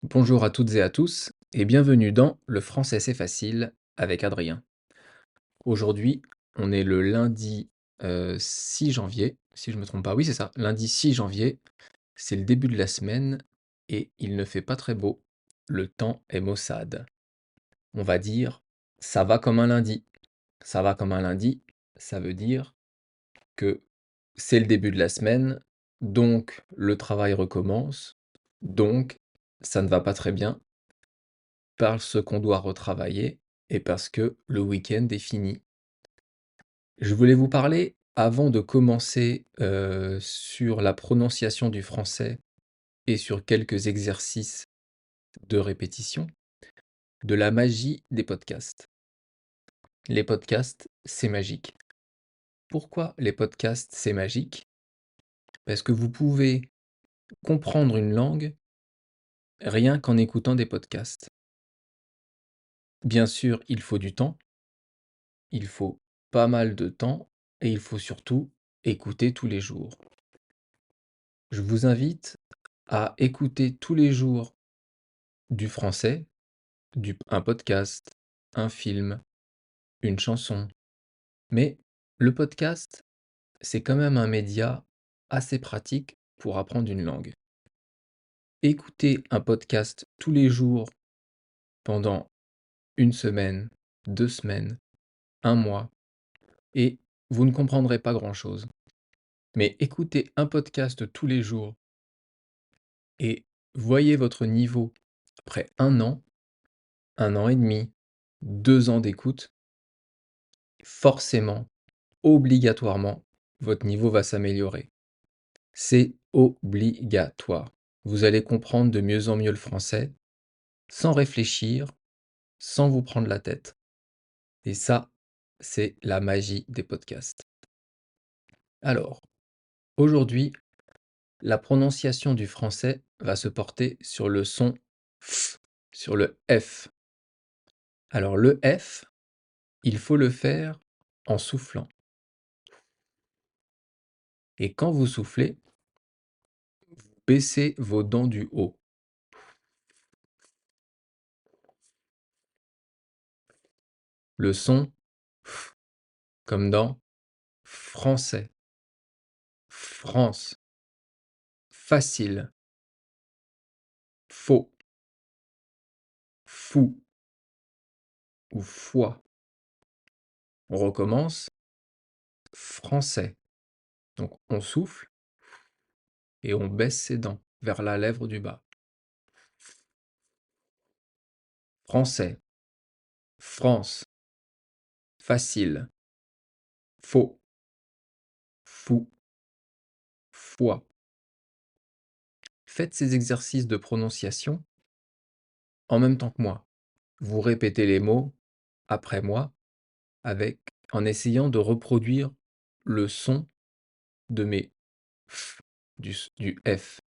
Bonjour à toutes et à tous et bienvenue dans Le français c'est facile avec Adrien. Aujourd'hui, on est le lundi 6 janvier, si je me trompe pas. Oui, c'est ça, lundi 6 janvier, c'est le début de la semaine et il ne fait pas très beau. Le temps est maussade. On va dire ça va comme un lundi. Ça va comme un lundi, ça veut dire que c'est le début de la semaine, donc le travail recommence, donc ça ne va pas très bien parce qu'on doit retravailler et parce que le week-end est fini. Je voulais vous parler, avant de commencer, sur la prononciation du français et sur quelques exercices de répétition, de la magie des podcasts. Les podcasts, c'est magique. Pourquoi les podcasts, c'est magique? Parce que vous pouvez comprendre une langue rien qu'en écoutant des podcasts. Bien sûr, il faut du temps, il faut pas mal de temps et il faut surtout écouter tous les jours. Je vous invite à écouter tous les jours du français, un podcast, un film, une chanson. Mais le podcast, c'est quand même un média assez pratique pour apprendre une langue. Écoutez un podcast tous les jours pendant une semaine, 2 semaines, un mois, et vous ne comprendrez pas grand-chose. Mais écoutez un podcast tous les jours et voyez votre niveau après un an et demi, 2 ans d'écoute, forcément, obligatoirement, votre niveau va s'améliorer. C'est obligatoire. Vous allez comprendre de mieux en mieux le français, sans réfléchir, sans vous prendre la tête. Et ça, c'est la magie des podcasts. Alors, aujourd'hui, la prononciation du français va se porter sur le son F, sur le F. Alors le F, il faut le faire en soufflant. Et quand vous soufflez, baissez vos dents du haut. Le son F, comme dans français, France, facile, faux, fou ou foi. On recommence, français. Donc on souffle et on baisse ses dents vers la lèvre du bas. Français, France, facile, faux, fou, foi. Faites ces exercices de prononciation en même temps que moi. Vous répétez les mots après moi en essayant de reproduire le son de mes F, du F.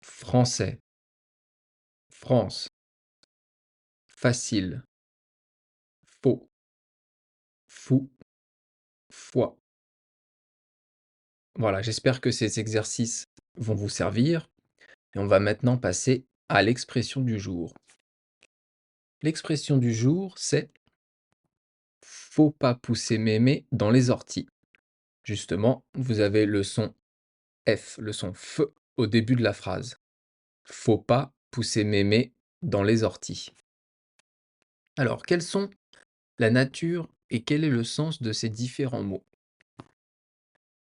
Français, France, facile, faux, fou, foi. Voilà, j'espère que ces exercices vont vous servir et on va maintenant passer à l'expression du jour. L'expression du jour, c'est faut pas pousser mémé dans les orties. Justement, vous avez le son F, le son F au début de la phrase. Faut pas pousser mémé dans les orties. Alors, quelles sont la nature et quel est le sens de ces différents mots?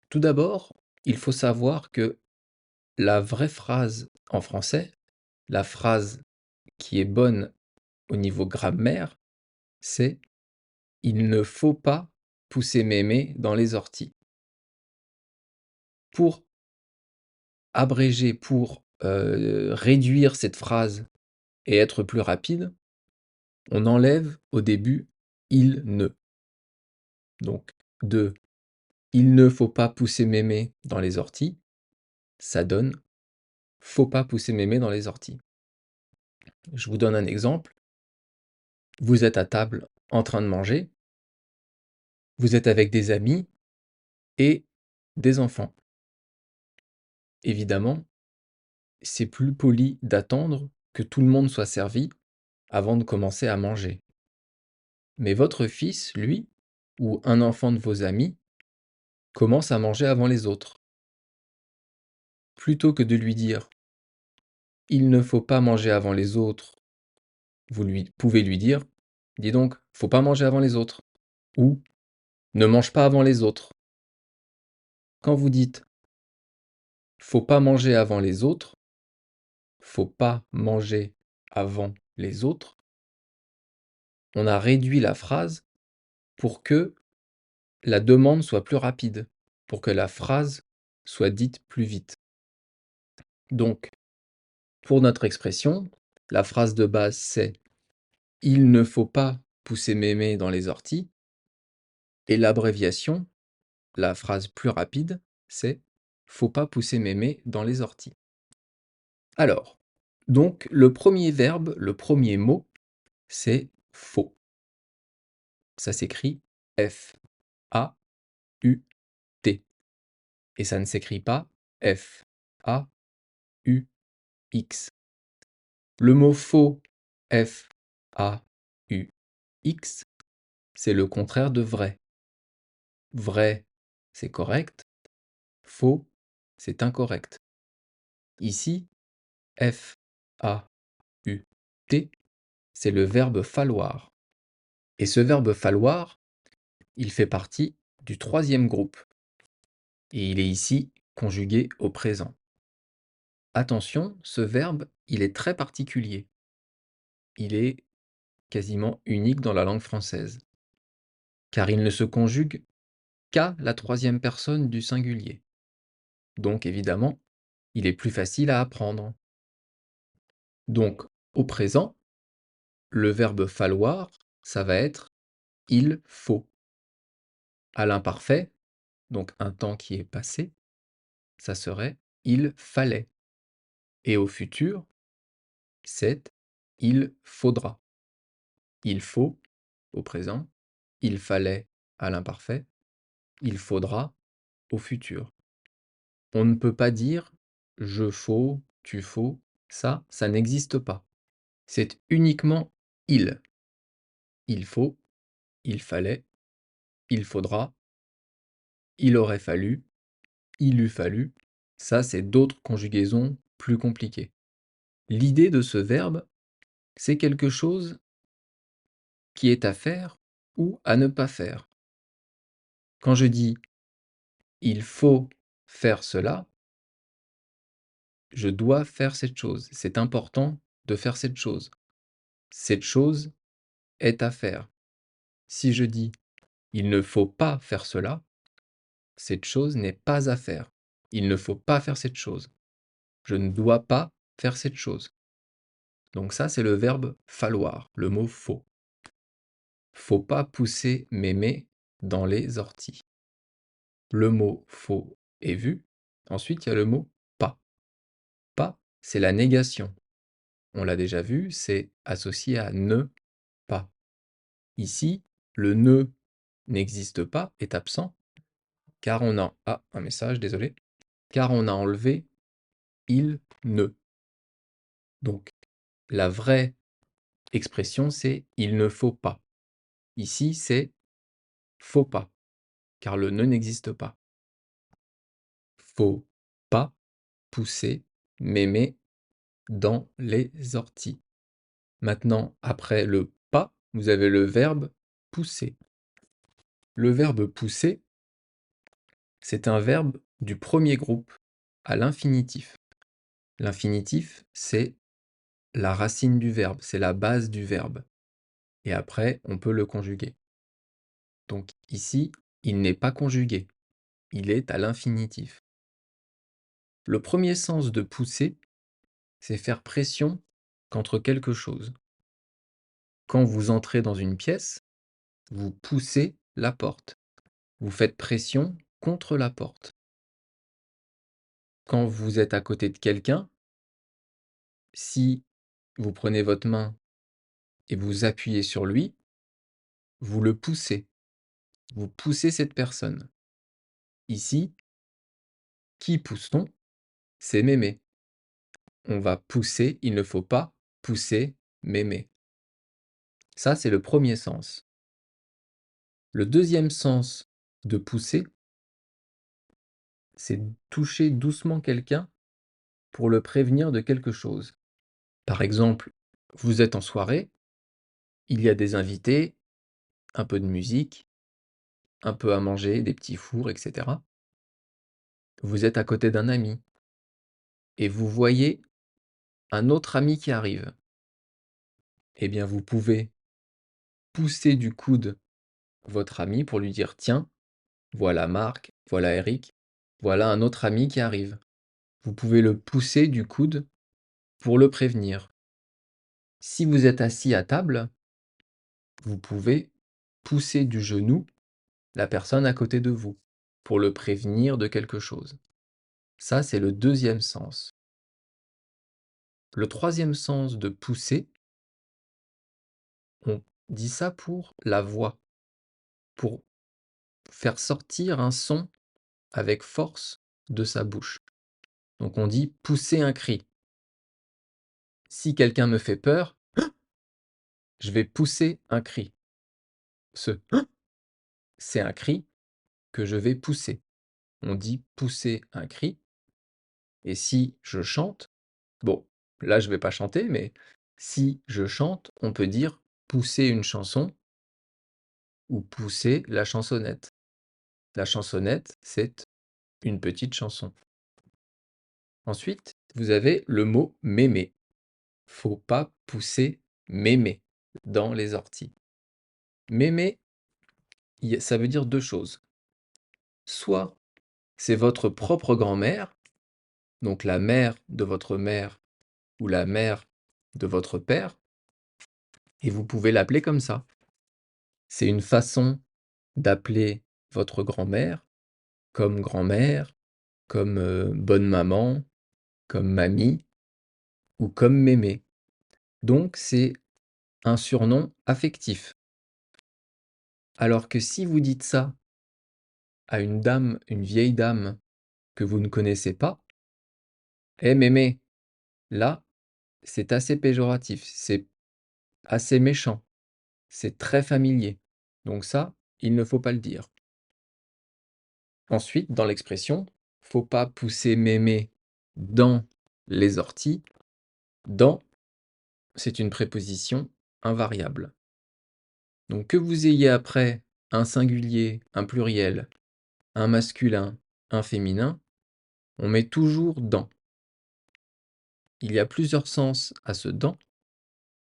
Tout d'abord, il faut savoir que la vraie phrase en français, la phrase qui est bonne au niveau grammaire, c'est il ne faut pas pousser mémé dans les orties. Pour abréger, pour réduire cette phrase et être plus rapide, on enlève au début il ne. Donc, de il ne faut pas pousser mémé dans les orties, ça donne faut pas pousser mémé dans les orties. Je vous donne un exemple. Vous êtes à table en train de manger, vous êtes avec des amis et des enfants. Évidemment, c'est plus poli d'attendre que tout le monde soit servi avant de commencer à manger. Mais votre fils, lui, ou un enfant de vos amis, commence à manger avant les autres. Plutôt que de lui dire: «Il ne faut pas manger avant les autres», vous lui pouvez lui dire: «Dis donc, faut pas manger avant les autres» ou «Ne mange pas avant les autres». Quand vous dites: «Faut pas manger avant les autres», «Faut pas manger avant les autres», on a réduit la phrase pour que la demande soit plus rapide, pour que la phrase soit dite plus vite. Donc, pour notre expression, la phrase de base c'est: «Il ne faut pas pousser mémé dans les orties» et l'abréviation, la phrase plus rapide, c'est: «Faut pas pousser mémé dans les orties». Alors, donc le premier verbe, le premier mot, c'est faut. Ça s'écrit F-A-U-T et ça ne s'écrit pas F-A-U-X. Le mot faux, F-A-U-X, c'est le contraire de vrai. Vrai, c'est correct. Faux, c'est incorrect. Ici, F-A-U-T, c'est le verbe falloir. Et ce verbe falloir, il fait partie du troisième groupe. Et il est ici conjugué au présent. Attention, ce verbe, il est très particulier. Il est quasiment unique dans la langue française. Car il ne se conjugue qu'à la troisième personne du singulier. Donc évidemment, il est plus facile à apprendre. Donc, au présent, le verbe falloir, ça va être il faut. À l'imparfait, donc un temps qui est passé, ça serait il fallait. Et au futur, c'est il faudra. Il faut au présent, il fallait à l'imparfait, il faudra au futur. On ne peut pas dire je faut, tu faut, ça n'existe pas. C'est uniquement il. Il faut, il fallait, il faudra, il aurait fallu, il eût fallu. Ça, c'est d'autres conjugaisons plus compliquées. L'idée de ce verbe, c'est quelque chose qui est à faire ou à ne pas faire. Quand je dis il faut faire cela, je dois faire cette chose. C'est important de faire cette chose. Cette chose est à faire. Si je dis il ne faut pas faire cela, cette chose n'est pas à faire. Il ne faut pas faire cette chose. Je ne dois pas faire cette chose. Donc ça, c'est le verbe falloir, le mot faut. Faut pas pousser mémé dans les orties. Le mot faut est vu. Ensuite, il y a le mot pas. Pas, c'est la négation. On l'a déjà vu, c'est associé à ne pas. Ici, le ne n'existe pas, est absent, car on a... Ah, un message, désolé. Car on a enlevé il ne. Donc, la vraie expression, c'est il ne faut pas. Ici, c'est faut pas, car le ne n'existe pas. Faut pas pousser mémé dans les orties. Maintenant, après le pas, vous avez le verbe pousser. Le verbe pousser, c'est un verbe du premier groupe à l'infinitif. L'infinitif, c'est la racine du verbe, c'est la base du verbe. Et après, on peut le conjuguer. Donc ici, il n'est pas conjugué, il est à l'infinitif. Le premier sens de pousser, c'est faire pression contre quelque chose. Quand vous entrez dans une pièce, vous poussez la porte. Vous faites pression contre la porte. Quand vous êtes à côté de quelqu'un, si vous prenez votre main et vous appuyez sur lui, vous le poussez. Vous poussez cette personne. Ici, qui pousse-t-on? C'est mémé. On va pousser, il ne faut pas pousser, mémé. Ça, c'est le premier sens. Le deuxième sens de pousser, c'est toucher doucement quelqu'un pour le prévenir de quelque chose. Par exemple, vous êtes en soirée, il y a des invités, un peu de musique, un peu à manger, des petits fours, etc. Vous êtes à côté d'un ami et vous voyez un autre ami qui arrive. Eh bien, vous pouvez pousser du coude votre ami pour lui dire: «Tiens, voilà Marc, voilà Eric, voilà un autre ami qui arrive». Vous pouvez le pousser du coude pour le prévenir. Si vous êtes assis à table, vous pouvez pousser du genou la personne à côté de vous pour le prévenir de quelque chose. Ça, c'est le deuxième sens. Le troisième sens de pousser, on dit ça pour la voix, pour faire sortir un son avec force de sa bouche. Donc on dit pousser un cri. Si quelqu'un me fait peur, je vais pousser un cri. Ce c'est un cri que je vais pousser. On dit pousser un cri. Et si je chante, bon, là je vais pas chanter, mais si je chante, on peut dire pousser une chanson ou pousser la chansonnette. La chansonnette, c'est une petite chanson. Ensuite, vous avez le mot mémé. Faut pas pousser mémé dans les orties. Mémé, ça veut dire deux choses. Soit c'est votre propre grand-mère, donc la mère de votre mère ou la mère de votre père, et vous pouvez l'appeler comme ça. C'est une façon d'appeler votre grand-mère, comme bonne maman, comme mamie ou comme mémé. Donc c'est un surnom affectif. Alors que si vous dites ça à une dame, une vieille dame que vous ne connaissez pas, «Eh mémé», là, c'est assez péjoratif, c'est assez méchant, c'est très familier. Donc ça, il ne faut pas le dire. Ensuite, dans l'expression, faut pas pousser mémé dans les orties. Dans, c'est une préposition invariable. Donc que vous ayez après un singulier, un pluriel, un masculin, un féminin, on met toujours dans. Il y a plusieurs sens à ce dans,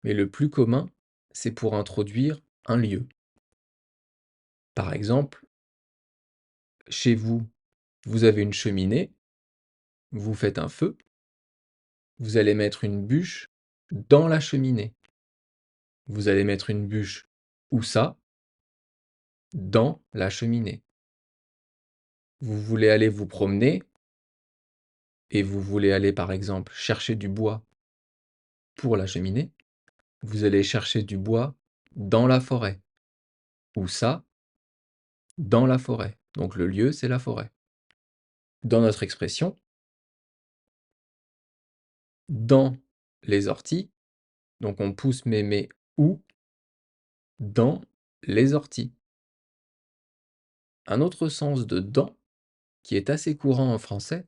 mais le plus commun, c'est pour introduire un lieu. Par exemple, chez vous, vous avez une cheminée, vous faites un feu, vous allez mettre une bûche dans la cheminée. Vous allez mettre une bûche où ça? Dans la cheminée. Vous voulez aller vous promener et vous voulez aller par exemple chercher du bois pour la cheminée, vous allez chercher du bois dans la forêt. Où ça? Dans la forêt. Donc le lieu, c'est la forêt. Dans notre expression, dans les orties, donc on pousse mémé où? Dans les orties. Un autre sens de dans, qui est assez courant en français,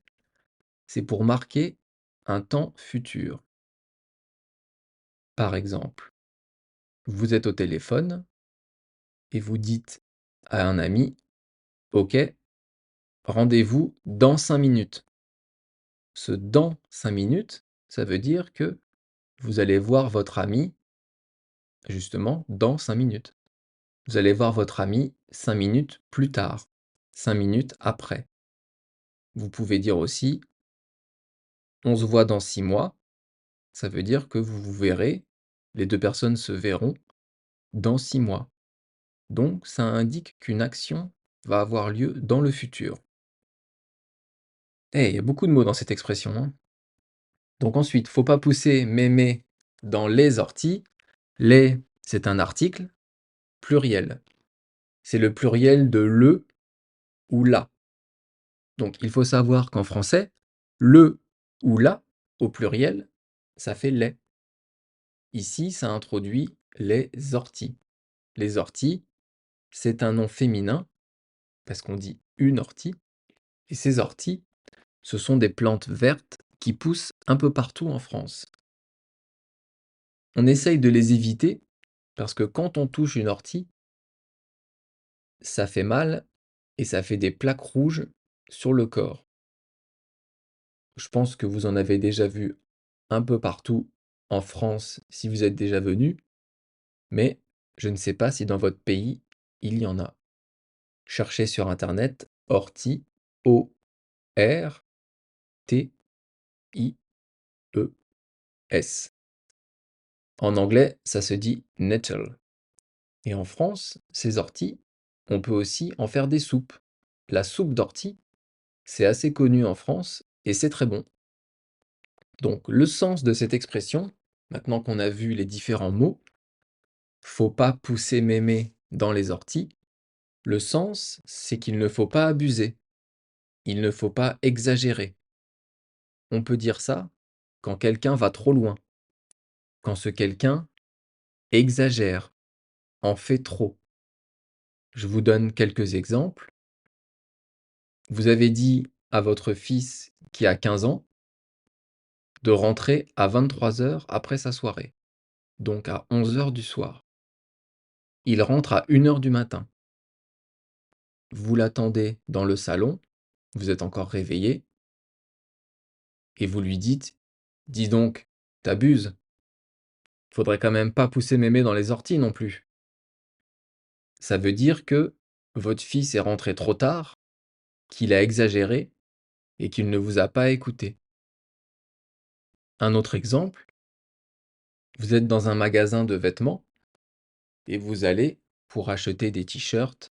c'est pour marquer un temps futur. Par exemple, vous êtes au téléphone et vous dites à un ami: «OK, rendez-vous dans 5 minutes». Ce «dans 5 minutes», ça veut dire que vous allez voir votre ami, justement, dans 5 minutes. Vous allez voir votre ami 5 minutes plus tard, 5 minutes après. Vous pouvez dire aussi: «On se voit dans 6 mois», ça veut dire que vous vous verrez, les 2 personnes se verront dans 6 mois. Donc ça indique qu'une action va avoir lieu dans le futur. Eh, il y a beaucoup de mots dans cette expression, hein. Donc ensuite, faut pas pousser mémé dans les orties. Les, c'est un article pluriel. C'est le pluriel de le ou la. Donc il faut savoir qu'en français, le ou la au pluriel, ça fait les. Ici, ça introduit les orties. Les orties, c'est un nom féminin, parce qu'on dit une ortie, et ces orties, ce sont des plantes vertes qui poussent un peu partout en France. On essaye de les éviter, parce que quand on touche une ortie, ça fait mal et ça fait des plaques rouges sur le corps. Je pense que vous en avez déjà vu un peu partout en France si vous êtes déjà venu, mais je ne sais pas si dans votre pays, il y en a. Cherchez sur internet ortie, O-R-T-I-E-S. En anglais, ça se dit nettle. Et en France, ces orties, on peut aussi en faire des soupes. La soupe d'ortie, c'est assez connu en France et c'est très bon. Donc le sens de cette expression, maintenant qu'on a vu les différents mots, faut pas pousser mémé dans les orties. Le sens, c'est qu'il ne faut pas abuser. Il ne faut pas exagérer. On peut dire ça quand quelqu'un va trop loin, quand ce quelqu'un exagère, en fait trop. Je vous donne quelques exemples. Vous avez dit à votre fils qui a 15 ans de rentrer à 23 heures après sa soirée, donc à 11 heures du soir. Il rentre à 1 heure du matin. Vous l'attendez dans le salon, vous êtes encore réveillé, et vous lui dites: «Dis donc, t'abuses. Faudrait quand même pas pousser mémé dans les orties non plus.» Ça veut dire que votre fils est rentré trop tard, qu'il a exagéré et qu'il ne vous a pas écouté. Un autre exemple, vous êtes dans un magasin de vêtements et vous allez pour acheter des t-shirts,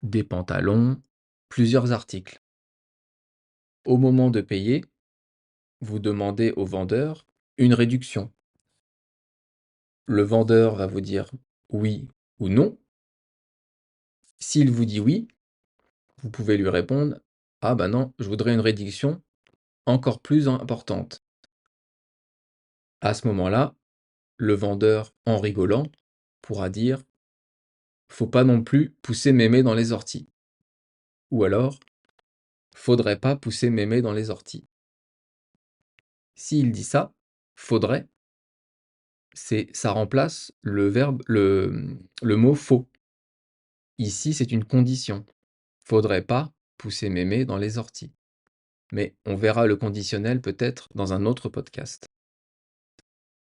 des pantalons, plusieurs articles. Au moment de payer, vous demandez au vendeur une réduction. Le vendeur va vous dire oui ou non. S'il vous dit oui, vous pouvez lui répondre: «Ah bah non, je voudrais une réduction encore plus importante.» À ce moment-là, le vendeur, en rigolant, pourra dire: «Faut pas non plus pousser mémé dans les orties.» Ou alors: «Faudrait pas pousser mémé dans les orties.» S'il dit ça, faudrait, ça remplace le mot faut. Ici, c'est une condition. Faudrait pas pousser mémé dans les orties. Mais on verra le conditionnel peut-être dans un autre podcast.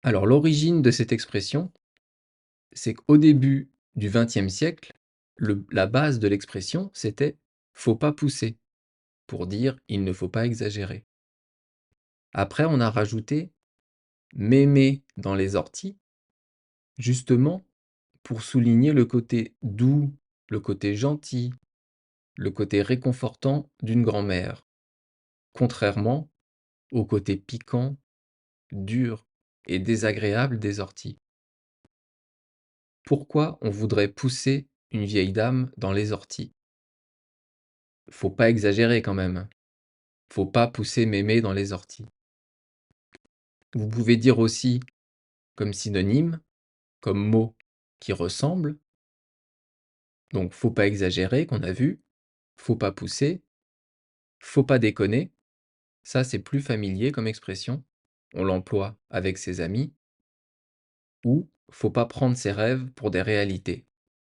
Alors l'origine de cette expression, c'est qu'au début du XXe siècle, la base de l'expression, c'était «faut pas pousser», pour dire «il ne faut pas exagérer». Après, on a rajouté «mémé dans les orties», justement pour souligner le côté doux, le côté gentil, le côté réconfortant d'une grand-mère, contrairement au côté piquant, dur et désagréable des orties. Pourquoi on voudrait pousser une vieille dame dans les orties? Faut pas exagérer quand même. Faut pas pousser mémé dans les orties. Vous pouvez dire aussi, comme synonyme, comme mot qui ressemble, donc faut pas exagérer qu'on a vu, faut pas pousser, faut pas déconner. Ça, c'est plus familier comme expression. On l'emploie avec ses amis. Ou faut pas prendre ses rêves pour des réalités.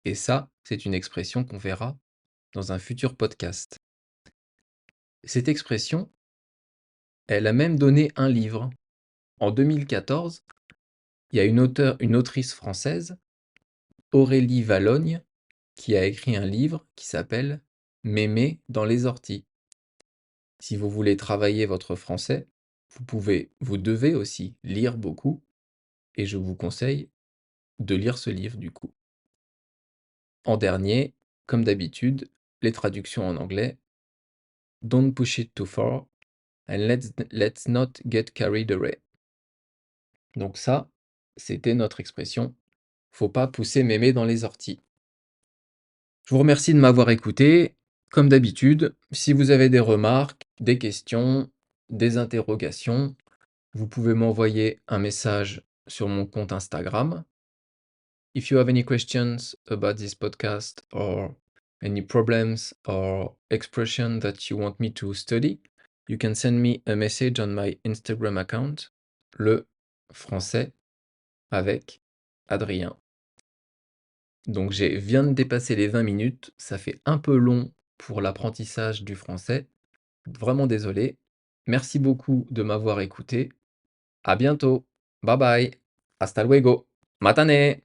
Et ça, c'est une expression qu'on verra dans un futur podcast. Cette expression, elle a même donné un livre. En 2014, il y a une autrice française, Aurélie Valogne, qui a écrit un livre qui s'appelle Mémé dans les orties. Si vous voulez travailler votre français, vous devez aussi lire beaucoup, et je vous conseille de lire ce livre du coup. En dernier, comme d'habitude, les traductions en anglais. Don't push it too far and let's not get carried away. Donc ça, c'était notre expression. Faut pas pousser mémé dans les orties. Je vous remercie de m'avoir écouté. Comme d'habitude, si vous avez des remarques, des questions, des interrogations, vous pouvez m'envoyer un message sur mon compte Instagram. If you have any questions about this podcast or any problems or expression that you want me to study, you can send me a message on my Instagram account, le français avec Adrien. Donc viens de dépasser les 20 minutes, ça fait un peu long pour l'apprentissage du français. Vraiment désolé. Merci beaucoup de m'avoir écouté. À bientôt. Bye bye. Hasta luego. Matane.